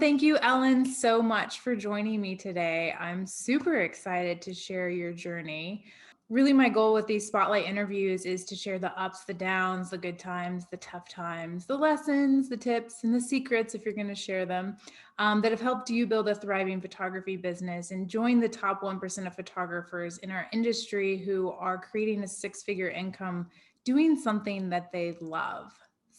Thank you, Ellen, so much for joining me today. I'm super excited to share your journey. Really, my goal with these spotlight interviews is to share the ups, the downs, the good times, the tough times, the lessons, the tips, and the secrets, if you're going to share them, that have helped you build a thriving photography business and join the top 1% of photographers in our industry who are creating a six-figure income doing something that they love.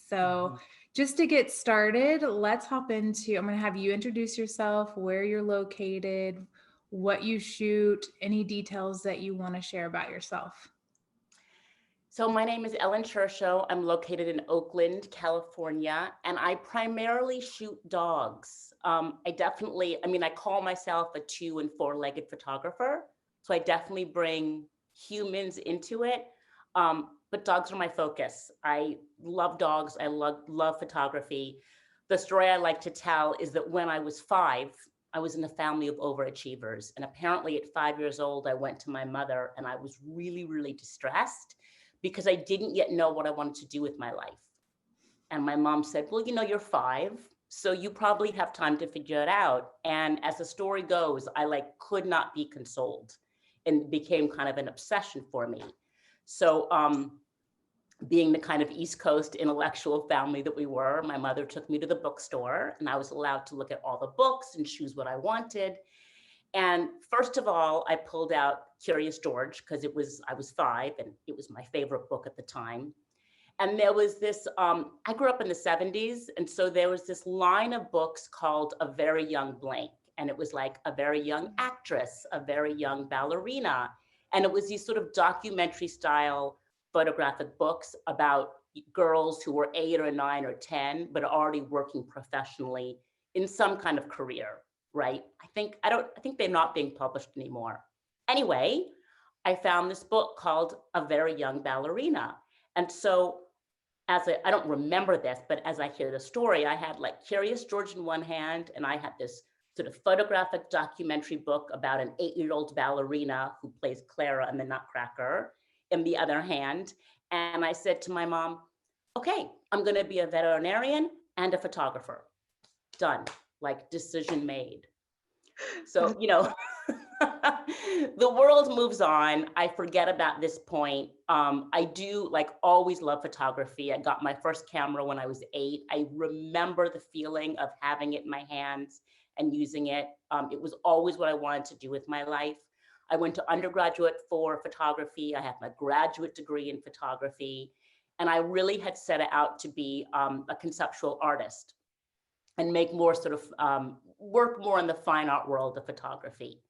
So, just to get started, let's hop into, I'm going to have you introduce yourself, where you're located, what you shoot, any details that you want to share about yourself. So my name is Ellen Shershow. I'm located in Oakland, California, and I primarily shoot dogs. I call myself a 2- and 4-legged photographer. So I definitely bring humans into it. But dogs are my focus. I love dogs. I love photography. The story I like to tell is that when I was 5, I was in a family of overachievers. And apparently at 5 years old, I went to my mother and I was really, really distressed because I didn't yet know what I wanted to do with my life. And my mom said, well, you're 5, so you probably have time to figure it out. And as the story goes, I could not be consoled, and it became kind of an obsession for me. So being the kind of East Coast intellectual family that we were, my mother took me to the bookstore and I was allowed to look at all the books and choose what I wanted. And first of all, I pulled out Curious George because I was 5 and it was my favorite book at the time. And there was this, I grew up in the 70s. And so there was this line of books called A Very Young Blank. And it was like a very young actress, a very young ballerina. And it was these sort of documentary style photographic books about girls who were 8 or 9 or 10, but are already working professionally in some kind of career. Right? I think they're not being published anymore. Anyway, I found this book called A Very Young Ballerina. And so I don't remember this, but as I hear the story, I had like Curious George in one hand, and I had this sort of photographic documentary book about an 8-year-old ballerina who plays Clara in the Nutcracker in the other hand. And I said to my mom, okay, I'm going to be a veterinarian and a photographer. Done. Like, decision made. So, the world moves on. I forget about this point. I do always love photography. I got my first camera when I was 8. I remember the feeling of having it in my hands and using it. It was always what I wanted to do with my life. I went to undergraduate for photography. I have my graduate degree in photography. And I really had set it out to be a conceptual artist and make more sort of work more in the fine art world of photography.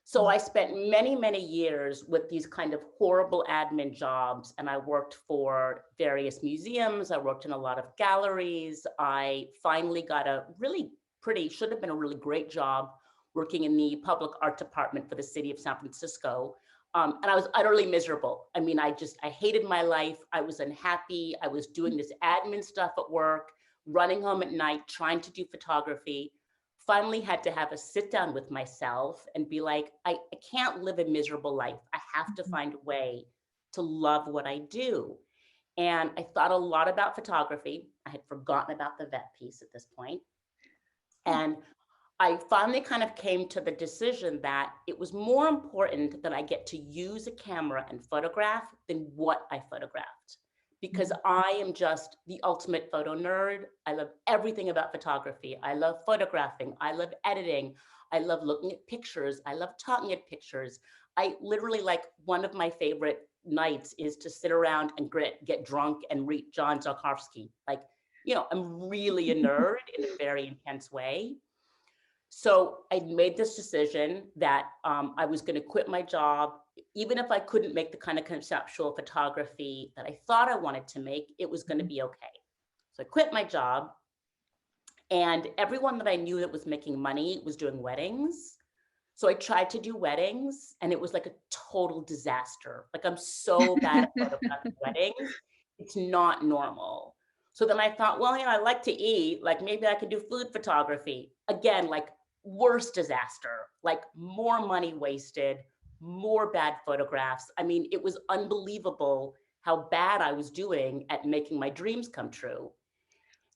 So I spent many, many years with these kind of horrible admin jobs, and I worked for various museums. I worked in a lot of galleries. I finally got should have been a really great job working in the public art department for the city of San Francisco. And I was utterly miserable. I mean, I hated my life. I was unhappy. I was doing this admin stuff at work, running home at night, trying to do photography. Finally had to have a sit down with myself and be like, I can't live a miserable life. I have to find a way to love what I do. And I thought a lot about photography. I had forgotten about the vet piece at this point. And I finally kind of came to the decision that it was more important that I get to use a camera and photograph than what I photographed. Because I am just the ultimate photo nerd. I love everything about photography. I love photographing. I love editing. I love looking at pictures. I love talking at pictures. I literally, one of my favorite nights is to sit around and get drunk and read John Zarkowski. I'm really a nerd in a very intense way. So I made this decision that I was going to quit my job. Even if I couldn't make the kind of conceptual photography that I thought I wanted to make, it was going to be okay. So I quit my job, and everyone that I knew that was making money was doing weddings. So I tried to do weddings, and it was like a total disaster. I'm so bad at photographing weddings. It's not normal. So then I thought, well, I like to eat. Maybe I could do food photography. Again, worst disaster, more money wasted, more bad photographs. I mean, it was unbelievable how bad I was doing at making my dreams come true.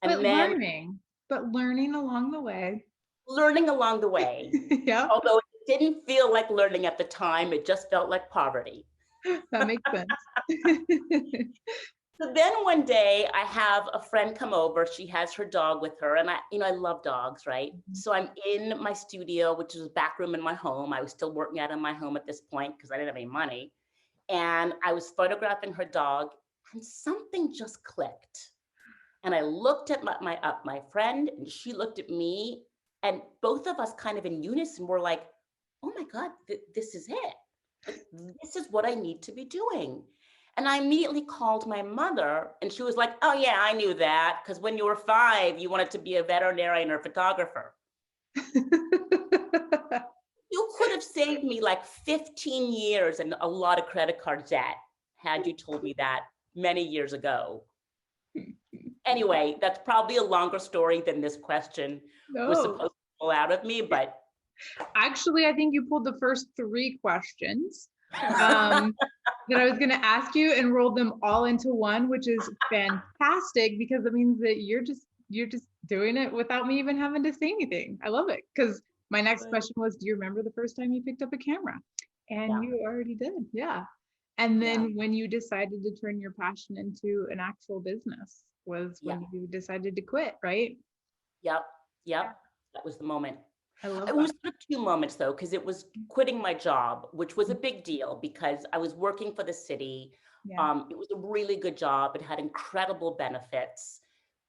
And But then learning, but learning along the way. Learning along the way. Yeah, Although it didn't feel like learning at the time, it just felt like poverty. that makes sense. So then one day I have a friend come over. She has her dog with her, and I love dogs, right? So I'm in my studio, which is a back room in my home. I was still working out in my home at this point because I didn't have any money. And I was photographing her dog, and something just clicked. And I looked at my friend, and she looked at me, and both of us kind of in unison were like, "Oh my God, this is it. Like, this is what I need to be doing." And I immediately called my mother, and she was like, "Oh yeah, I knew that, because when you were 5, you wanted to be a veterinarian or photographer." You could have saved me like 15 years and a lot of credit card debt had you told me that many years ago. Anyway, that's probably a longer story than this question was No, supposed to pull out of me, but actually, I think you pulled the first 3 questions um, that I was going to ask you and rolled them all into one, which is fantastic because it means that you're just doing it without me even having to say anything. I love it because my next question was, do you remember the first time you picked up a camera? And yeah, you already did, yeah. And yeah, then when you decided to turn your passion into an actual business was yeah, when you decided to quit, right? yep, Yeah, yep. That was the moment. I love It that. was sort of 2 moments though, because it was quitting my job, which was a big deal because I was working for the city. Yeah. It was a really good job. It had incredible benefits.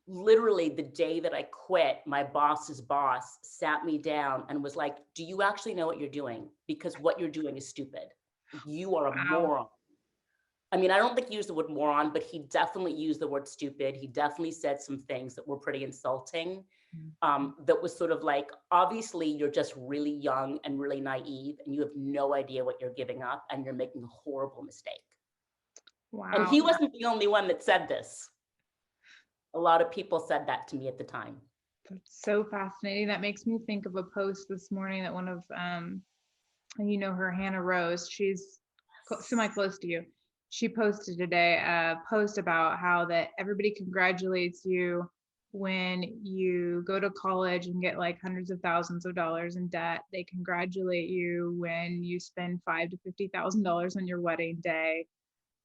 Literally the day that I quit, my boss's boss sat me down and was like, "Do you actually know what you're doing? Because what you're doing is stupid. You are a Wow. moron." I mean, I don't think he used the word moron, but he definitely used the word stupid. He definitely said some things that were pretty insulting. That was sort of like, obviously, you're just really young and really naive, and you have no idea what you're giving up, and you're making a horrible mistake. And Wow. he wasn't the only one that said this. A lot of people said that to me at the time. That's so fascinating. That makes me think of a post this morning that one of you know her, Hannah Rose, she's semi close to you. She posted today a post about how that everybody congratulates you when you go to college and get like hundreds of thousands of dollars in debt. They congratulate you when you spend $5,000 to $50,000 on your wedding day.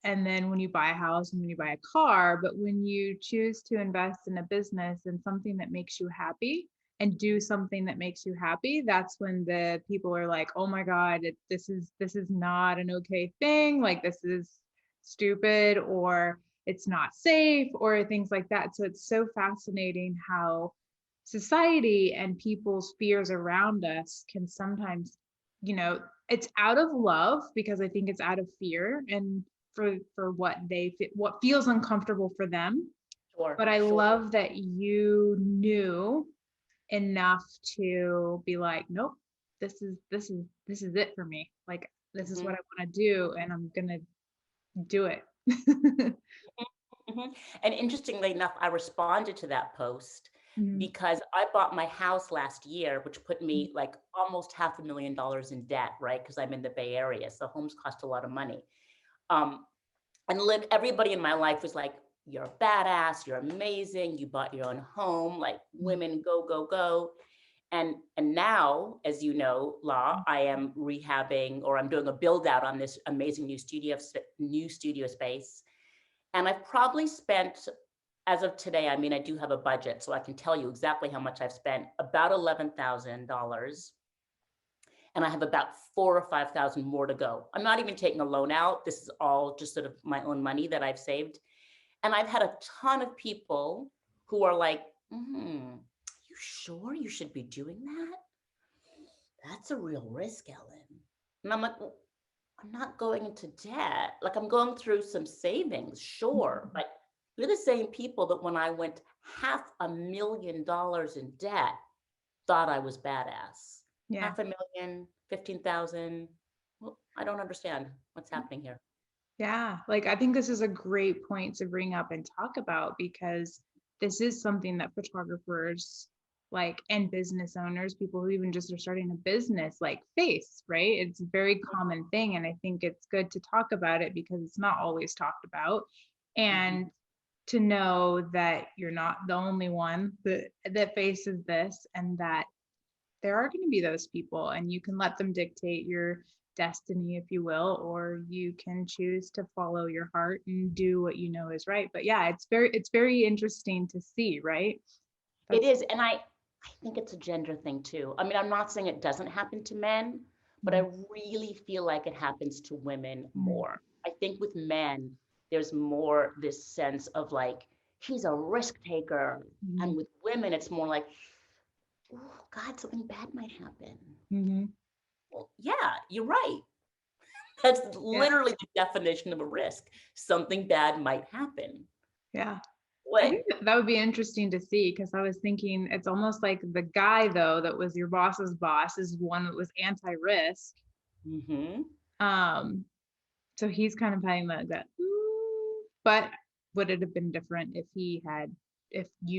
And then when you buy a house and when you buy a car, but when you choose to invest in a business and something that makes you happy and do something that makes you happy, that's when the people are like, oh my God, this is not an okay thing. Like this is stupid, or it's not safe, or things like that. So it's so fascinating how society and people's fears around us can sometimes, it's out of love because I think it's out of fear and for what feels uncomfortable for them. Sure, But I sure. love that you knew enough to be like, nope, this is it for me. Like this is Mhm, what I want to do and I'm gonna do it. mhm. And interestingly enough, I responded to that post Mhm. because I bought my house last year, which put me like almost $500,000 in debt, right? Because I'm in the Bay Area, so homes cost a lot of money. Um, and everybody in my life was like, "You're a badass, you're amazing, you bought your own home, like women, go, go, go." And now, as you know, Law, I am rehabbing, or I'm doing a build out on this amazing new studio space. And I've probably spent, as of today, I mean, I do have a budget, so I can tell you exactly how much I've spent, about $11,000. And I have about 4 or 5,000 more to go. I'm not even taking a loan out. This is all just sort of my own money that I've saved. And I've had a ton of people who are like, you sure you should be doing that? That's a real risk, Ellen. And I'm like, well, I'm not going into debt. Like I'm going through some savings, sure. But you're the same people that when I went $500,000 in debt, thought I was badass. Yeah. 500,000, 15,000. Well, I don't understand what's happening here. Yeah, like I think this is a great point to bring up and talk about because this is something that photographers like and business owners, people who even just are starting a business like face, right? It's a very common thing. And I think it's good to talk about it because it's not always talked about. Mhm. And to know that you're not the only one that faces this, and that there are going to be those people, and you can let them dictate your destiny, if you will, or you can choose to follow your heart and do what you know is right. But yeah, it's very interesting to see, right? It That's is. And I think it's a gender thing too. I mean, I'm not saying it doesn't happen to men, but I mm, really feel like it happens to women mm, more. I think with men, there's more this sense of like, he's a risk taker. And mm, with women, it's more like, oh, God, something bad might happen. mm, Well, yeah, you're right. That's yeah, literally the definition of a risk. Something bad might happen. yeah. I What? think that would be interesting to see, because I was thinking it's almost like the guy though that was your boss's boss is one that was anti-risk. Mm-hmm. Um, so he's kind of having that. But would it have been different if you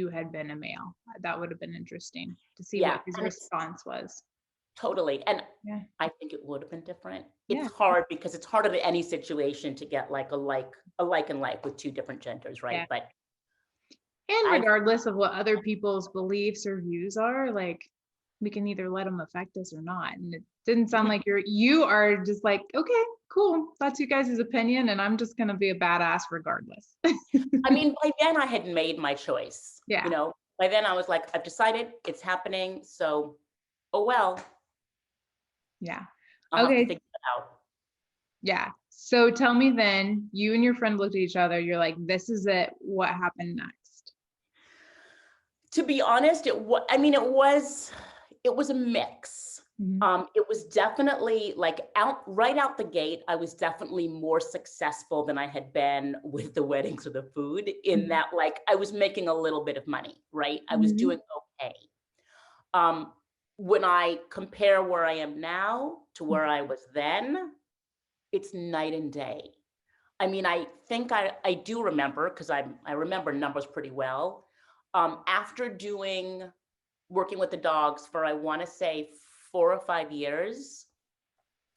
had been a male? That would have been interesting to see Yeah. what his And it's response was. totally. And Yeah, I think it would have been different. It's yeah, hard because it's harder in any situation to get like a like and like with two different genders, right? yeah. But And I regardless of what other people's beliefs or views are, like, we can either let them affect us or not. And it didn't sound like you are just like, okay, cool, that's you guys' opinion, and I'm just gonna be a badass regardless. I mean, by then I had made my choice, Yeah, By then I was like, I've decided it's happening. So, oh well, yeah. I'll have to Okay, figure it out. yeah. So tell me then, you and your friend looked at each other, you're like, this is it. What happened next? To be honest, it was a mix. Mhm, It was definitely like right out the gate, I was definitely more successful than I had been with the weddings or the food, in mhm, that like I was making a little bit of money, right? I was mhm, doing okay. Um, when I compare where I am now to where I was then, it's night and day. I mean, I think I do remember, because I remember numbers pretty well. After working with the dogs for, I want to say, 4 or 5 years,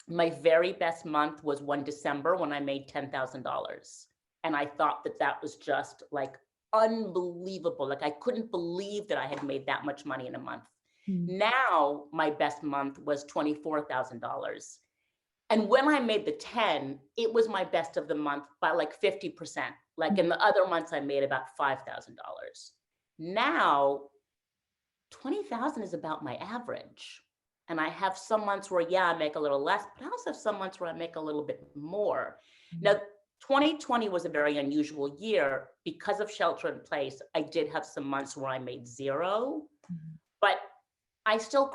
my very best month was one December when I made $10,000. And I thought that that was just like unbelievable. Like I couldn't believe that I had made that much money in a month. mhm, Now my best month was $24,000. And when I made the 10, it was my best of the month by like 50%. Like in mhm, the other months, I made about $5,000. Now 20,000 is about my average. And I have some months where, yeah, I make a little less, but I also have some months where I make a little bit more. mhm, Now, 2020 was a very unusual year because of shelter in place. I did have some months where I made zero, mhm, but I still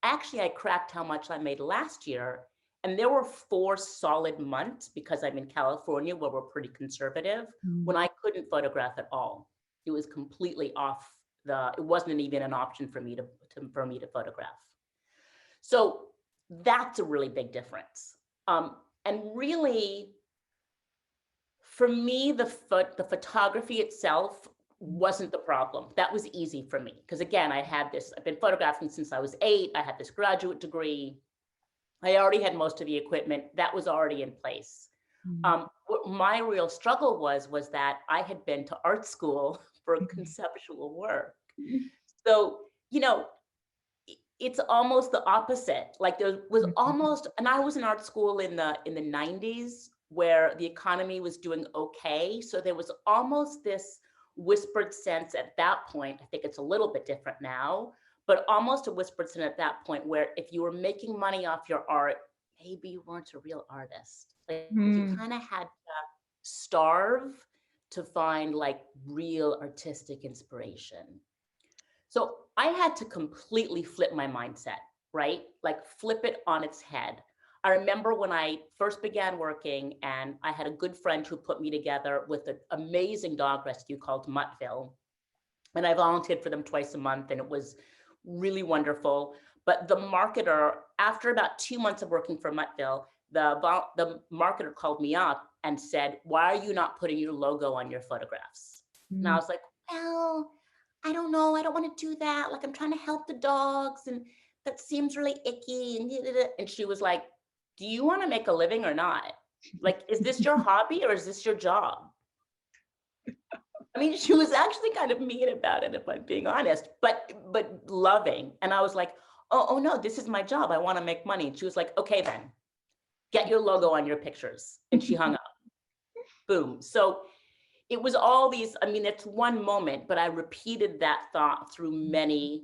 I cracked how much I made last year. And there were 4 solid months, because I'm in California where we're pretty conservative, mhm, when I couldn't photograph at all. It was completely off it wasn't even an option for me to photograph. So that's a really big difference. And really, for me, the photography itself wasn't the problem. That was easy for me because, again, I've been photographing since I was 8. I had this graduate degree. I already had most of the equipment that was already in place. mhm, What my real struggle was that I had been to art school for mhm, conceptual work. mhm, So, it's almost the opposite. Like there was mhm, almost, and I was in art school in the 90s where the economy was doing okay. So there was almost this whispered sense at that point. I think it's a little bit different now, but almost a whispered sense at that point where if you were making money off your art, maybe you weren't a real artist. Like you mhm, kind of had to starve to find like real artistic inspiration. So I had to completely flip my mindset, right? Like flip it on its head. I remember when I first began working, and I had a good friend who put me together with an amazing dog rescue called Muttville. And I volunteered for them twice a month, and it was really wonderful. But the marketer, after about 2 months of working for Muttville, the marketer called me up and said, "Why are you not putting your logo on your photographs?" And I mhm. was like, "Well, I don't know. I don't want to do that. Like, I'm trying to help the dogs, and that seems really icky." And she was like, "Do you want to make a living or not? Like, is this your hobby or is this your job?" I mean, she was actually kind of mean about it, if I'm being honest, but loving. And I was like, oh no, this is my job. I want to make money. And she was like, okay, then get your logo on your pictures. And she hung up. Boom. So it was all these, I mean, it's one moment, but I repeated that thought through many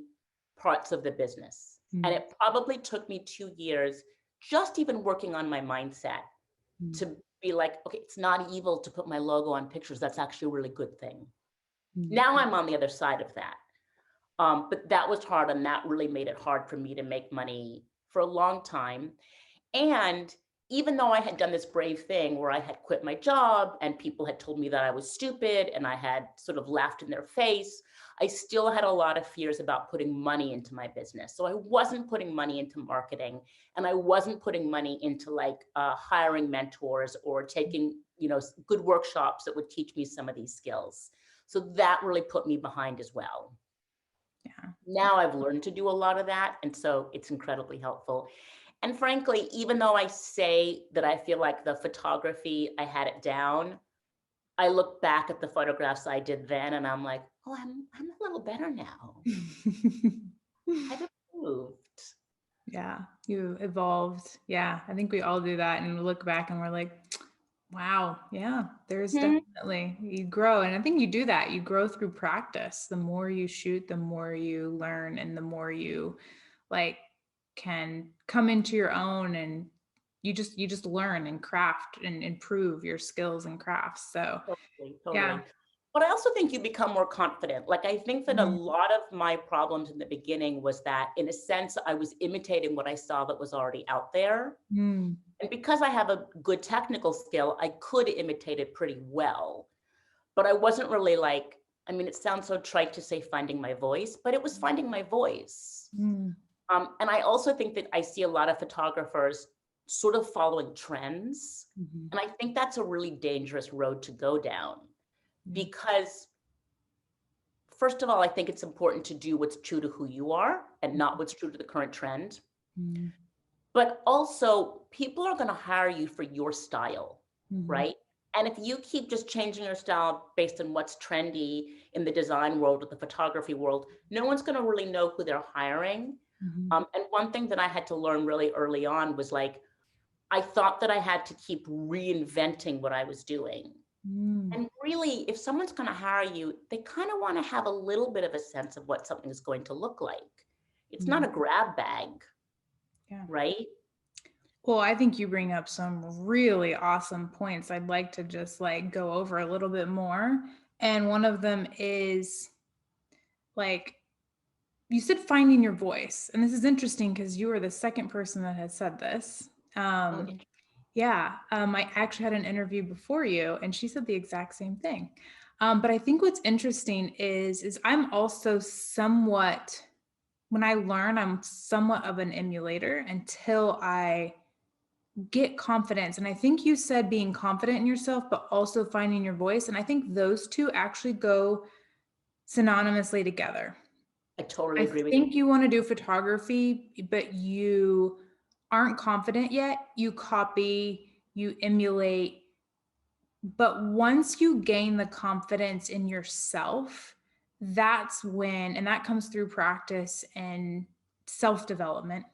parts of the business. And it probably took me 2 years, just even working on my mindset to be like, okay, it's not evil to put my logo on pictures. That's actually a really good thing. Now I'm on the other side of that. But that was hard, and that really made it hard for me to make money for a long time. And even though I had done this brave thing where I had quit my job and people had told me that I was stupid and I had sort of laughed in their face, I still had a lot of fears about putting money into my business. So I wasn't putting money into marketing, and I wasn't putting money into like hiring mentors or taking, good workshops that would teach me some of these skills. So that really put me behind as well. Yeah. Now I've learned to do a lot of that. And so it's incredibly helpful. And frankly, even though I say that I feel like the photography, I had it down, I look back at the photographs I did then and I'm like, oh, I'm a little better now. I've improved. Yeah, you evolved. Yeah, I think we all do that, and we look back and we're like, wow, yeah, there's definitely, you grow. And I think you do that. You grow through practice. The more you shoot, the more you learn, and the more you like can come into your own, and you just learn and craft and improve your skills and crafts. So yeah. Totally. But I also think you become more confident. Like, I think that a lot of my problems in the beginning was that, in a sense, I was imitating what I saw that was already out there. Mm. And because I have a good technical skill, I could imitate it pretty well. But I wasn't really like, I mean, it sounds so trite to say finding my voice, but it was finding my voice. Mm. And I also think that I see a lot of photographers sort of following trends. And I think that's a really dangerous road to go down. Because first of all, I think it's important to do what's true to who you are and not what's true to the current trend. But also, people are going to hire you for your style, right? And if you keep just changing your style based on what's trendy in the design world or the photography world, no one's going to really know who they're hiring. And one thing that I had to learn really early on was like, I thought that I had to keep reinventing what I was doing. And really, if someone's going to hire you, they kind of want to have a little bit of a sense of what something is going to look like. It's not a grab bag, right? Well, I think you bring up some really awesome points I'd like to just like go over a little bit more. And one of them is like, you said finding your voice. And this is interesting because you were the second person that has said this. I actually had an interview before you, and she said the exact same thing. But I think what's interesting is I'm also somewhat, when I learn, I'm somewhat of an emulator until I get confidence. And I think you said being confident in yourself, but also finding your voice. And I think those two actually go synonymously together. I totally I agree with you. think you want to do photography, but you aren't confident yet. You copy, you emulate. But once you gain the confidence in yourself, that's when, and that comes through practice and self-development,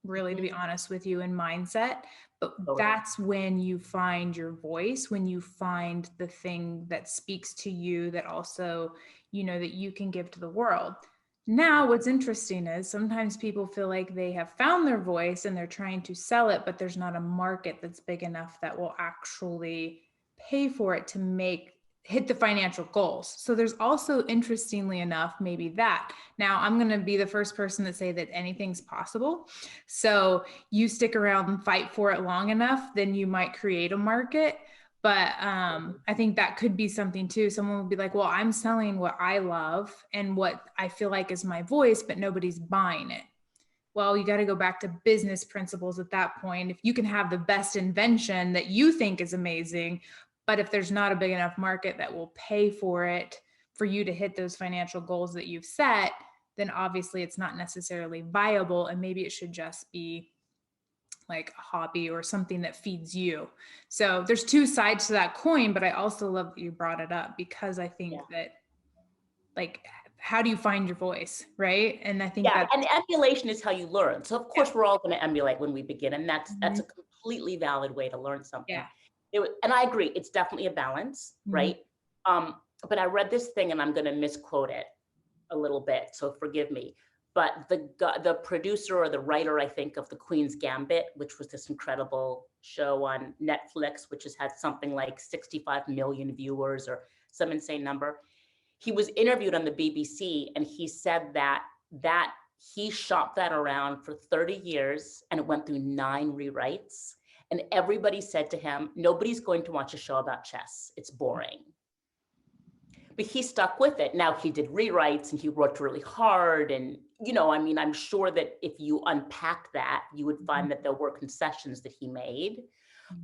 really, to be honest with you, and mindset. But that's when you find your voice, when you find the thing that speaks to you, that also, that you can give to the world. Now, what's interesting is sometimes people feel like they have found their voice and they're trying to sell it, but there's not a market that's big enough that will actually pay for it to hit the financial goals. So there's also, interestingly enough, maybe that. Now, I'm going to be the first person to say that anything's possible. So you stick around and fight for it long enough, then you might create a market. But I think that could be something too. Someone would be like, well, I'm selling what I love and what I feel like is my voice, but nobody's buying it. Well, you got to go back to business principles at that point. If you can have the best invention that you think is amazing, but if there's not a big enough market that will pay for it for you to hit those financial goals that you've set, then obviously it's not necessarily viable. And maybe it should just be like a hobby or something that feeds you. So there's two sides to that coin, but I also love that you brought it up because I think that, like, how do you find your voice, right? And I think Yeah, that, and emulation is how you learn. So of yeah. course we're all going to emulate when we begin, and that's Mhm. a completely valid way to learn something. Yeah. And I agree, it's definitely a balance, Mhm. right? But I read this thing, and I'm going to misquote it a little bit, so forgive me. But the producer or the writer, I think, of The Queen's Gambit, which was this incredible show on Netflix, which has had something like 65 million viewers or some insane number. He was interviewed on the BBC, and he said that he shopped that around for 30 years, and it went through 9 rewrites. And everybody said to him, nobody's going to watch a show about chess. It's boring. But he stuck with it. Now he did rewrites and he worked really hard. And, I mean, I'm sure that if you unpack that, you would find that there were concessions that he made,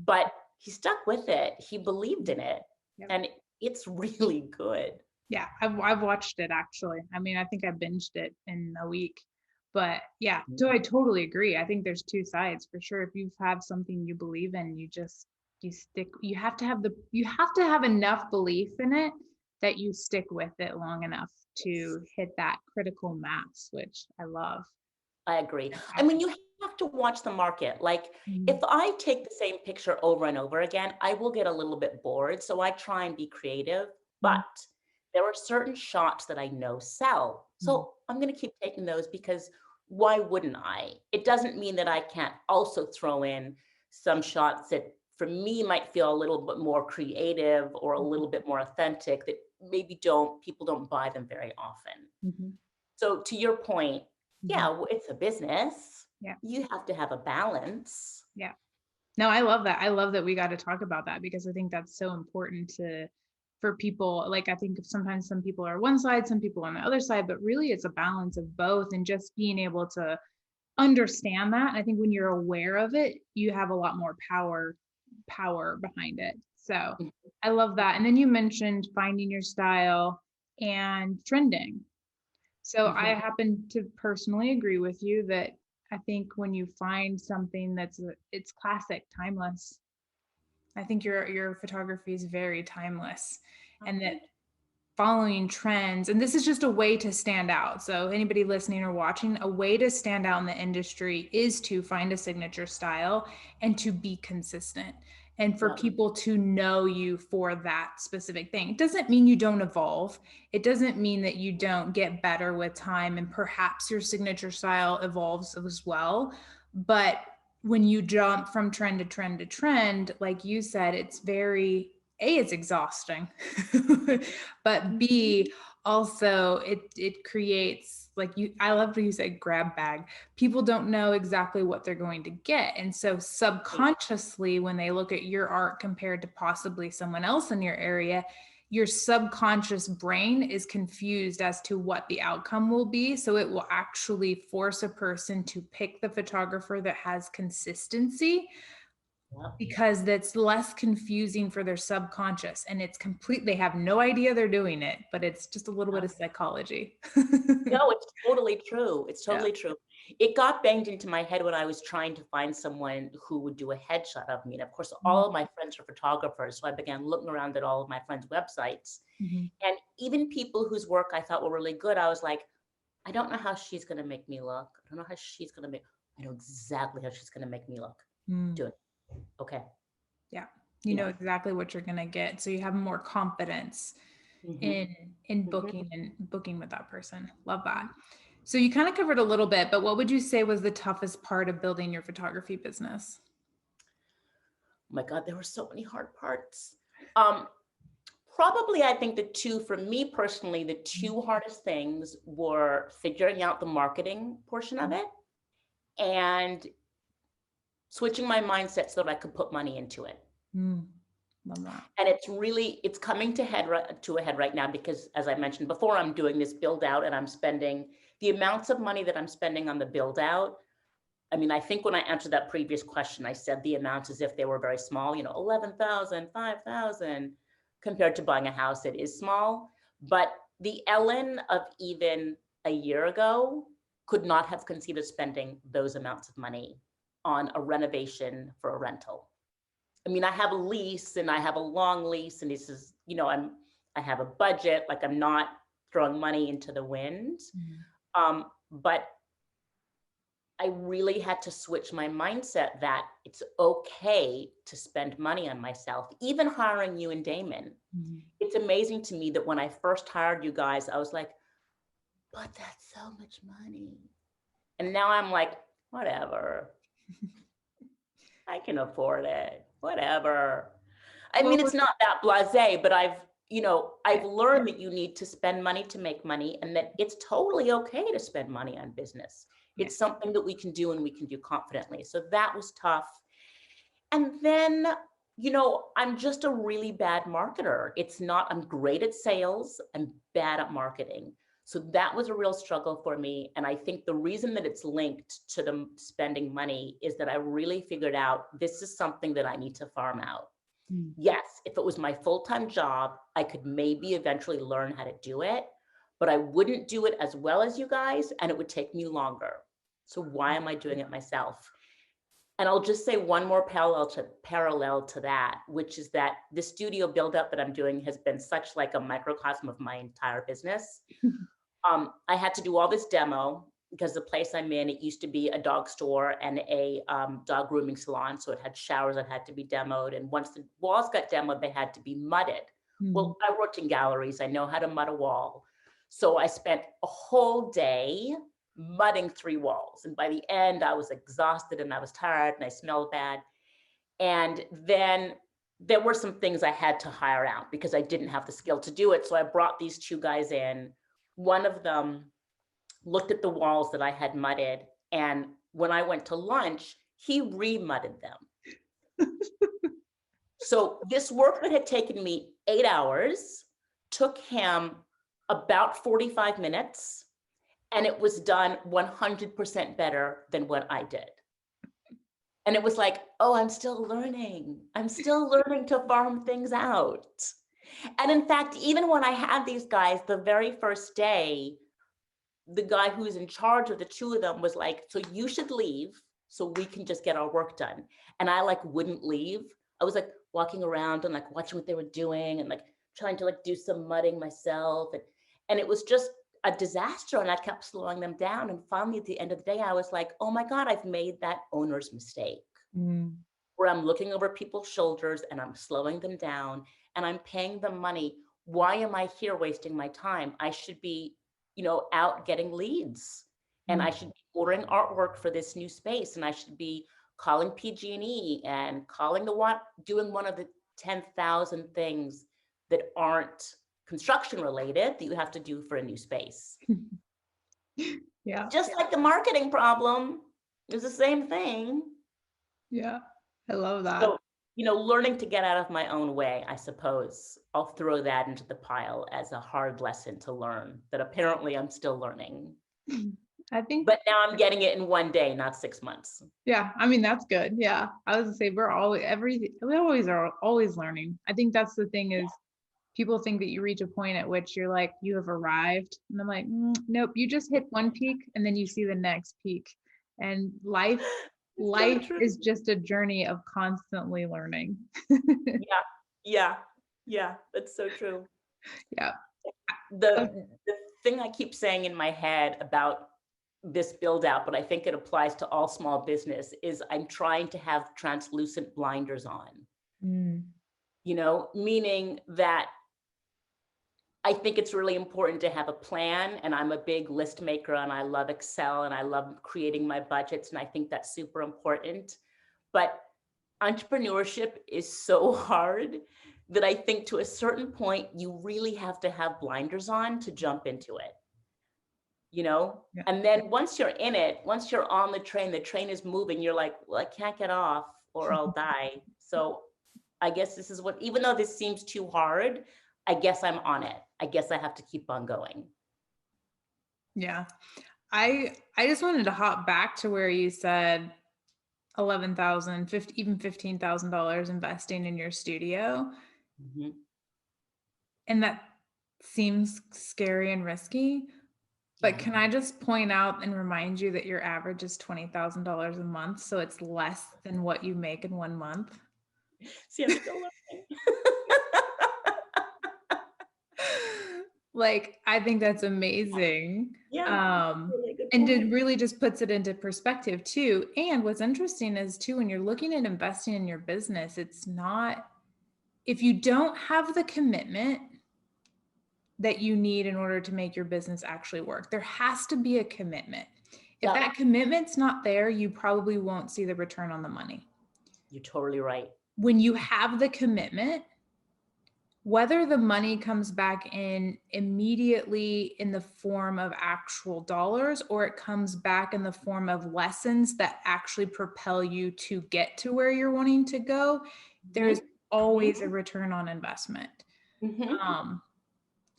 but he stuck with it. He believed in it. Yep. And it's really good. Yeah, I've watched it actually. I mean, I think I binged it in a week. But yeah, so I totally agree. I think there's two sides for sure. If you have something you believe in, you stick, you have to have enough belief in it that you stick with it long enough to hit that critical mass, which I love. I agree. I Yeah. mean, you have to watch the market. Like, if Mhm. I take the same picture over and over again, I will get a little bit bored. So I try and be creative, Mhm. but there are certain shots that I know sell. Mhm. So I'm going to keep taking those because why wouldn't I? It doesn't mean that I can't also throw in some shots that for me might feel a little bit more creative or a little bit more authentic that maybe people don't buy them very often. Mhm. So to your point, Mhm. yeah, it's a business. Yeah. You have to have a balance. Yeah. No, I love that. I love that we got to talk about that because I think that's so important for people. Like, I think sometimes some people are one side, some people on the other side, but really it's a balance of both and just being able to understand that. I think when you're aware of it, you have a lot more power behind it. So Mhm. I love that. And then you mentioned finding your style and trending. So I Mhm. happen to personally agree with you that I think when you find something it's classic, timeless. I think your photography is very timeless, Oh, and that thank following trends, and this is just a way to stand out. So anybody listening or watching, a way to stand out in the industry is to find a signature style and to be consistent and you. for Yep. people to know you for that specific thing. It doesn't mean you don't evolve. It doesn't mean that you don't get better with time and perhaps your signature style evolves as well. But when you jump from trend to trend to trend, like you said, it's exhausting. But B, also it creates, like, I love what you said, grab bag. People don't know exactly what they're going to get. And so subconsciously, when they look at your art compared to possibly someone else in your area, your subconscious brain is confused as to what the outcome will be. So it will actually force a person to pick the photographer that has consistency Yep. because that's less confusing for their subconscious, and it's complete, they have no idea they're doing it, but it's just a little bit Yep. of psychology. No, it's totally true. It's Yeah. totally true. It got banged into my head when I was trying to find someone who would do a headshot of me. And of course, all of my friends are photographers. So I began looking around at all of my friends' websites. Mhm. And even people whose work I thought were really good, I was like, I don't know how she's going to make me look. I don't know how she's going to make, I know exactly how she's going to make me look. Mm. Do it. Okay. Yeah. You know exactly what you're going to get. So you have more confidence Hmm. in Hmm. booking with that person. Love that. So you kind of covered a little bit, but what would you say was the toughest part of building your photography business? Oh my God, there were so many hard parts. Um, Probably, I think for me personally, the two hardest things were figuring out the marketing portion of it and switching my mindset so that I could put money into it. Mm. Love that. And it's coming to a head right now because, as I mentioned before, I'm doing this build out and I'm spending the amounts of money that I'm spending on the build out. I mean, I think when I answered that previous question, I said the amounts as if they were very small, 11,000, 5,000, compared to buying a house that is small. But the Ellen of even a year ago could not have conceived of spending those amounts of money on a renovation for a rental. I mean, I have a lease and I have a long lease, and this is, I have a budget, like I'm not throwing money into the wind. But I really had to switch my mindset that it's okay to spend money on myself, even hiring you and Damon. It's amazing to me that when I first hired you guys, I was like, but that's so much money. And now I'm like, whatever. I can afford it. Whatever. I mean, it's not that blasé, but I've learned that you need to spend money to make money, and that it's totally okay to spend money on business. It's something that we can do, and we can do confidently. So that was tough. And then, I'm just a really bad marketer. I'm great at sales. I'm bad at marketing. So that was a real struggle for me. And I think the reason that it's linked to the spending money is that I really figured out this is something that I need to farm out. Yes, if it was my full-time job, I could maybe eventually learn how to do it, but I wouldn't do it as well as you guys, and it would take me longer. So why am I doing it myself? And I'll just say one more parallel to that, which is that the studio build up that I'm doing has been such like a microcosm of my entire business. I had to do all this demo because the place I'm in, it used to be a dog store and a dog grooming salon. So it had showers that had to be demoed. And once the walls got demoed, they had to be mudded. Well, I worked in galleries. I know how to mud a wall. So I spent a whole day mudding 3 walls. And by the end, I was exhausted and I was tired and I smelled bad. And then there were some things I had to hire out because I didn't have the skill to do it. So I brought these 2 guys in. One of them looked at the walls that I had mudded. And when I went to lunch, he re-mudded them. So this work that had taken me 8 hours took him about 45 minutes, and it was done 100% better than what I did. And it was like, oh, I'm still learning. I'm still learning to farm things out. And in fact, even when I had these guys, the very first day, the guy who's in charge of the 2 of them was like, so you should leave so we can just get our work done. And I like wouldn't leave. I was like walking around and like watching what they were doing and like trying to like do some mudding myself. And it was just a disaster. And I kept slowing them down. And finally, at the end of the day, I was like, oh my God, I've made that owner's mistake where I'm looking over people's shoulders and I'm slowing them down and I'm paying them money. Why am I here wasting my time? I should be, out getting leads, and I should be ordering artwork for this new space, and I should be calling PG&E and doing one of the 10,000 things that aren't construction related that you have to do for a new space. Yeah. Just like the marketing problem is the same thing. Yeah. I love that. So, learning to get out of my own way, I suppose. I'll throw that into the pile as a hard lesson to learn that apparently I'm still learning. I think, but now I'm getting it in one day, not 6 months. yeah, I mean, that's good. Yeah. I was gonna say we always are always learning. I think that's the thing is people think that you reach a point at which you're like, you have arrived. And I'm like, nope, you just hit one peak and then you see the next peak. And life is just a journey of constantly learning. Yeah. That's so true. Yeah. The thing I keep saying in my head about this build out, but I think it applies to all small business, is I'm trying to have translucent blinders on, meaning that I think it's really important to have a plan, and I'm a big list maker and I love Excel and I love creating my budgets. And I think that's super important, but entrepreneurship is so hard that I think to a certain point, you really have to have blinders on to jump into it, And then once you're in it, once you're on the train is moving, you're like, well, I can't get off or I'll die. So I guess this is even though this seems too hard, I guess I'm on it. I guess I have to keep on going. Yeah. I just wanted to hop back to where you said $11,000, even $15,000 investing in your studio. And that seems scary and risky. But can I just point out and remind you that your average is $20,000 a month, so it's less than what you make in 1 month? See, I'm still learning. Like, I think that's amazing. Yeah, really good And point. it really just puts it into perspective too. And what's interesting is too, when you're looking at investing in your business, it's not, if you don't have the commitment that you need in order to make your business actually work, there has to be a commitment. If Yeah, that commitment's not there, you probably won't see the return on the money. you're totally right. When you have the commitment, whether the money comes back in immediately in the form of actual dollars or it comes back in the form of lessons that actually propel you to get to where you're wanting to go, there's Mhm, always a return on investment. mhm.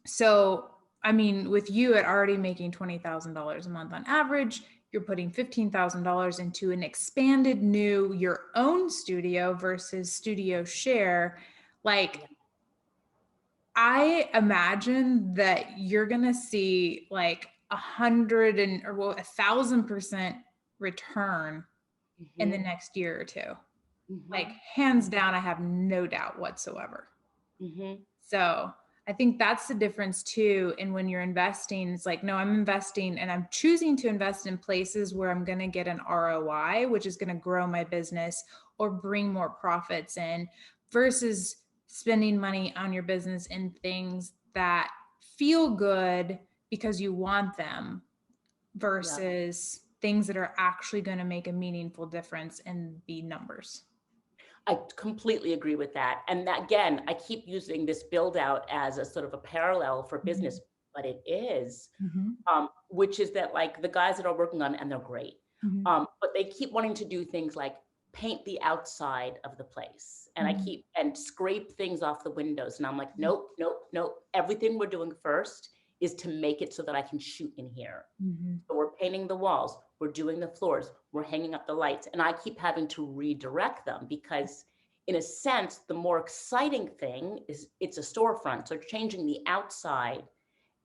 So, I mean, with you at already making $20,000 a month on average, you're putting $15,000 into an expanded new, your own studio versus studio share. Like, Yeah, I imagine that you're gonna see like 1,000% return in the mhm, next year or two. Like mhm, hands down, I have no doubt whatsoever. mhm. So I think that's the difference too. And when you're investing, it's like, no, I'm investing and I'm choosing to invest in places where I'm going to get an ROI, which is going to grow my business or bring more profits in, versus spending money on your business in things that feel good because you want them Yeah. versus things that are actually going to make a meaningful difference and be numbers. I completely agree with that. And that, again, I keep using this build out as a sort of a parallel for business, Mhm. but it is, Mhm. which is that like the guys that are working on it, and they're great, Mhm. but they keep wanting to do things like paint the outside of the place. And I Mhm. keep and scrape things off the windows. And I'm like, nope, nope, nope. Everything we're doing first is to make it so that I can shoot in here. Mhm. So we're painting the walls, we're doing the floors, we're hanging up the lights, and I keep having to redirect them because, in a sense, the more exciting thing is it's a storefront. So changing the outside,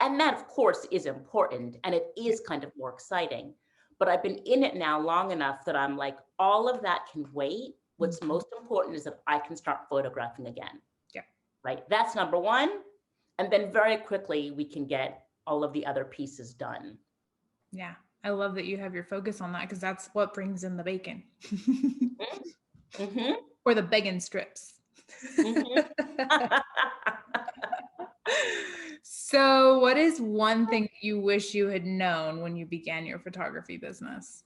and that, of course, is important and it Yeah. is kind of more exciting. But I've been in it now long enough that I'm like, all of that can wait. What's Mhm. most important is that I can start photographing again, Yeah. right? That's number one. And then very quickly, we can get all of the other pieces done. Yeah. I love that you have your focus on that because that's what brings in the bacon Mm-hmm. or the bacon strips. Mhm. So, what is one thing that you wish you had known when you began your photography business?